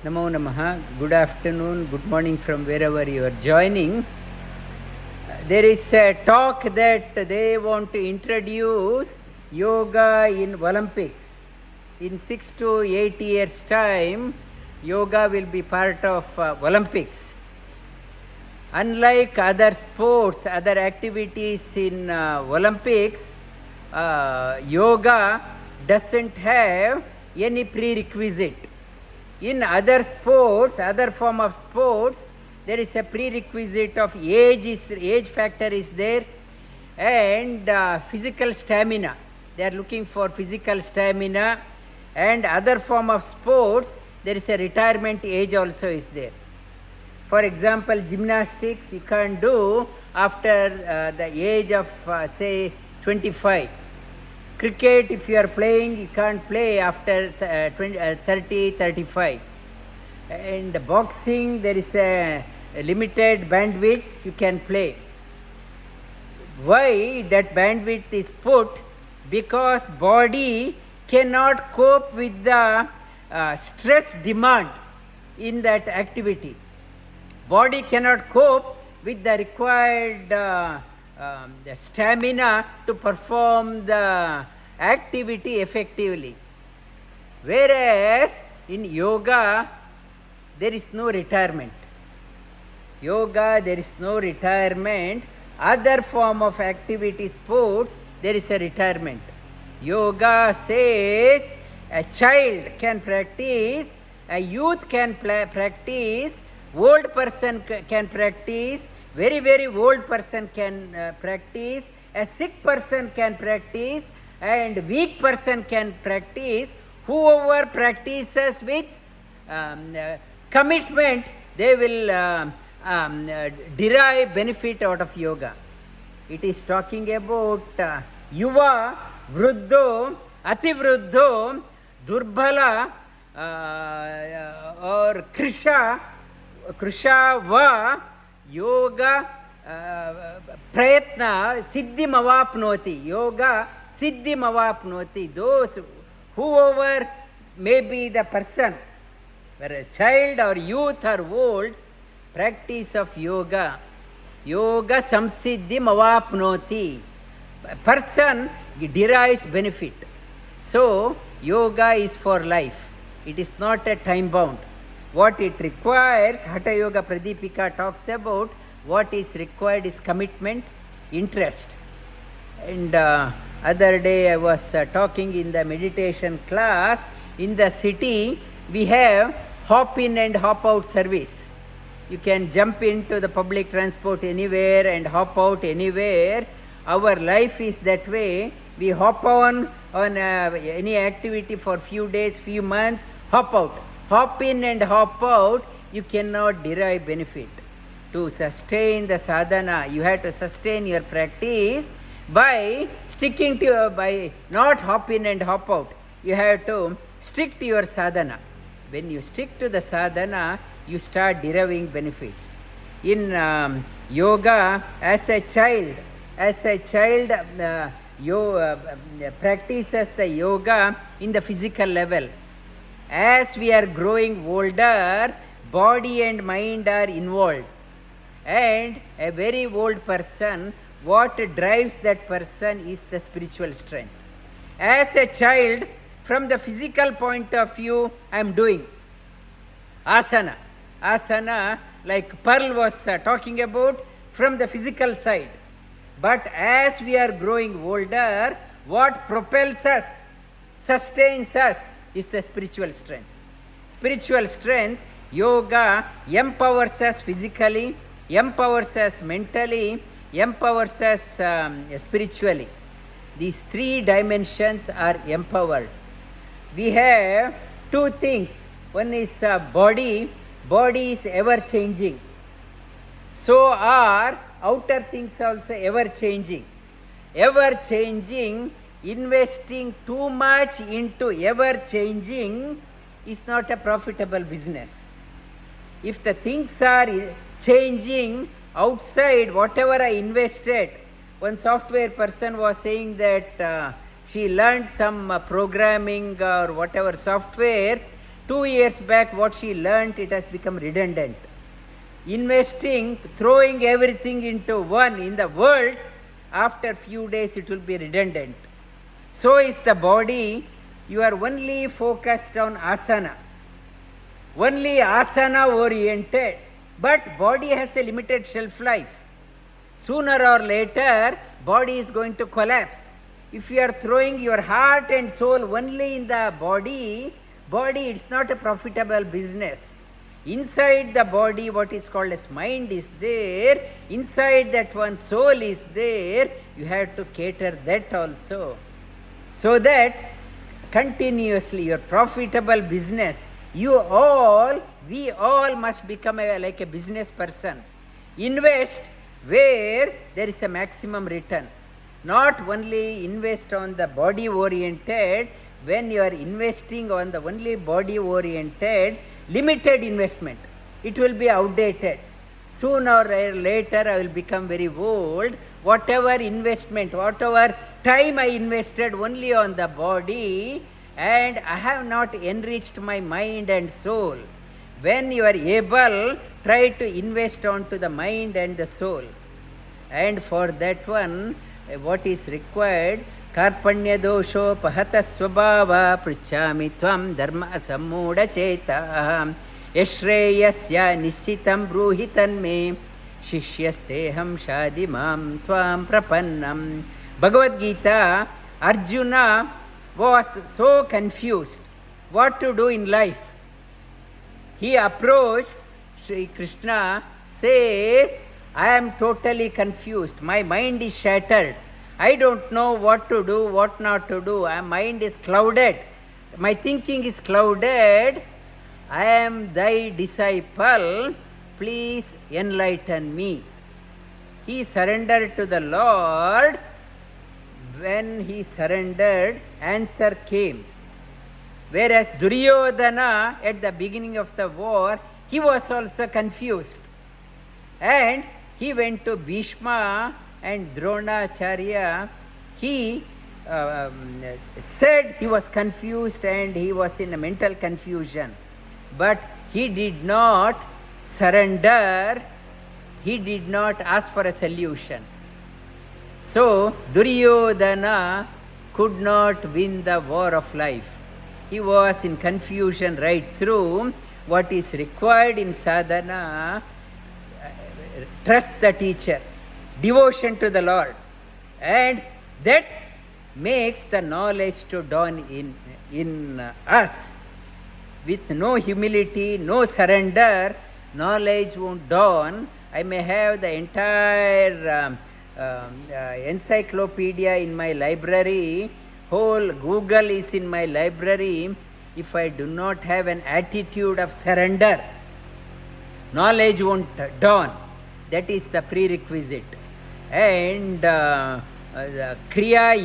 Namo Namaha. Good afternoon, good morning from wherever you are joining. There is a talk that they want to introduce yoga in Olympics. In 6 to 8 years' time, yoga will be part of Olympics. Unlike other sports, other activities in Olympics, yoga doesn't have any prerequisite. In other sports, other form of sports, there is a prerequisite of age factor is there, and physical stamina. They are looking for physical stamina, and other form of sports, there is a retirement age also is there. For example, gymnastics you can't do after the age of say 25. Cricket, if you are playing, you can't play after 30, 35. And boxing, there is a limited bandwidth you can play. Why that bandwidth is put? Because body cannot cope with the stress demand in that activity. Body cannot cope with the required the stamina to perform the activity effectively. Whereas in yoga, there is no retirement. Yoga, there is no retirement. Other form of activity, sports, there is a retirement. Yoga says a child can practice, a youth can practice, old person can practice, very, very old person can practice, a sick person can practice, and weak person can practice. Whoever practices with commitment, they will derive benefit out of yoga. It is talking about yuva, vruddho, ativruddho, durbhala, or krisha va yoga prayatna siddhim avapnoti. Yoga siddhim avapnoti. Those whoever may be the person, whether a child or youth or old, practice of yoga, yoga samsiddhim avapnoti. Person derives benefit. So yoga is for life. It is not a time bound. What it requires, Hatha Yoga Pradipika talks about, what is required is commitment, interest. And other day I was talking in the meditation class. In the city, we have hop in and hop out service. You can jump into the public transport anywhere and hop out anywhere. Our life is that way. We hop on any activity for few days, few months, hop out. Hop in and hop out, you cannot derive benefit. To sustain the sadhana, you have to sustain your practice by sticking to, by not hop in and hop out. You have to stick to your sadhana. When you stick to the sadhana, you start deriving benefits. In yoga, as a child practices the yoga in the physical level. As we are growing older, body and mind are involved. And a very old person, what drives that person is the spiritual strength. As a child, from the physical point of view, I am doing asana. Asana, like Pearl was talking about, from the physical side. But as we are growing older, what propels us, sustains us, is the spiritual strength. Spiritual strength, yoga empowers us physically, empowers us mentally, empowers us spiritually. These three dimensions are empowered. We have two things. One is body. Body is ever changing. So are outer things also ever changing. Ever changing. Investing too much into ever changing is not a profitable business. If the things are changing outside whatever I invested, one software person was saying that she learned some programming or whatever software 2 years back, what she learnt, it has become redundant. Investing, throwing everything into one in the world, after few days it will be redundant. So is the body. You are only focused on asana, only asana oriented, but body has a limited shelf life. Sooner or later, body is going to collapse. If you are throwing your heart and soul only in the body, it's not a profitable business. Inside the body, what is called as mind is there. Inside that one, soul is there. You have to cater that also. So that continuously your profitable business, we all must become like a business person. Invest where there is a maximum return. Not only invest on the body oriented. When you are investing on the only body oriented, limited investment, it will be outdated. Sooner or later I will become very old. Whatever investment, whatever time I invested only on the body, and I have not enriched my mind and soul. When you are able, try to invest onto the mind and the soul. And for that one, what is required? Karpanya dosho pahata swabhava pruchami tvam dharma sammuda cheta yashreyasya nischitam bruhitan me shishyasteham shadimam tvam prapannam. Bhagavad Gita, Arjuna was so confused what to do in life. He approached Sri Krishna, says, I am totally confused. My mind is shattered. I don't know what to do, what not to do. My mind is clouded. My thinking is clouded. I am thy disciple. Please enlighten me. He surrendered to the Lord. When he surrendered, answer came. Whereas Duryodhana, at the beginning of the war, he was also confused. And he went to Bhishma and Dronacharya. He said he was confused and he was in a mental confusion. But he did not surrender. He did not ask for a solution. So Duryodhana could not win the war of life. He was in confusion right through. What is required in sadhana? Trust the teacher, devotion to the Lord, and that makes the knowledge to dawn in us. With no humility, no surrender, knowledge won't dawn. I may have the entire encyclopedia in my library, whole Google is in my library. If I do not have an attitude of surrender, knowledge won't dawn. That is the prerequisite. And the Kriya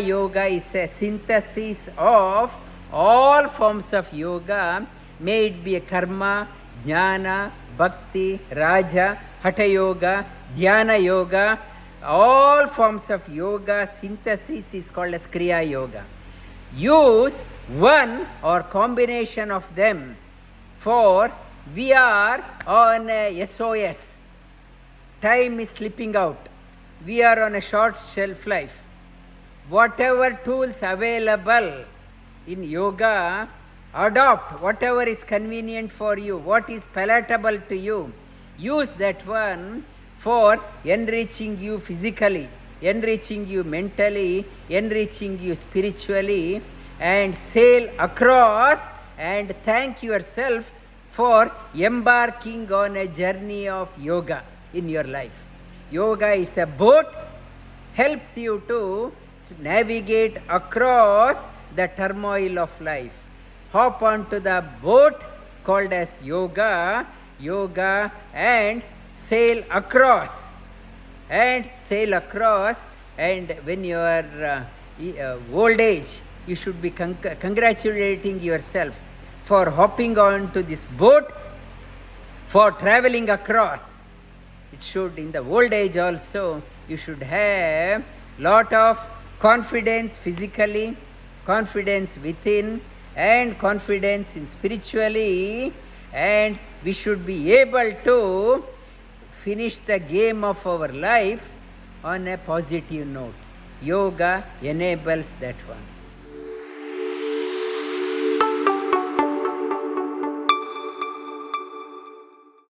Yoga is a synthesis of all forms of yoga, may it be a karma, jnana, bhakti, raja, hatha yoga, dhyana yoga. All forms of yoga synthesis is called as Kriya Yoga. Use one or combination of them, for we are on a SOS. Time is slipping out. We are on a short shelf life. Whatever tools available in yoga, adopt whatever is convenient for you, what is palatable to you. Use that one for enriching you physically, enriching you mentally, enriching you spiritually, and sail across and thank yourself for embarking on a journey of yoga in your life. Yoga is a boat, helps you to navigate across the turmoil of life. Hop onto the boat called as yoga, and sail across. And when you are old age, you should be congratulating yourself for hopping on to this boat, for traveling across. It should, in the old age also, you should have lot of confidence physically, confidence within, and confidence in spiritually, and we should be able to finish the game of our life on a positive note. Yoga enables that one.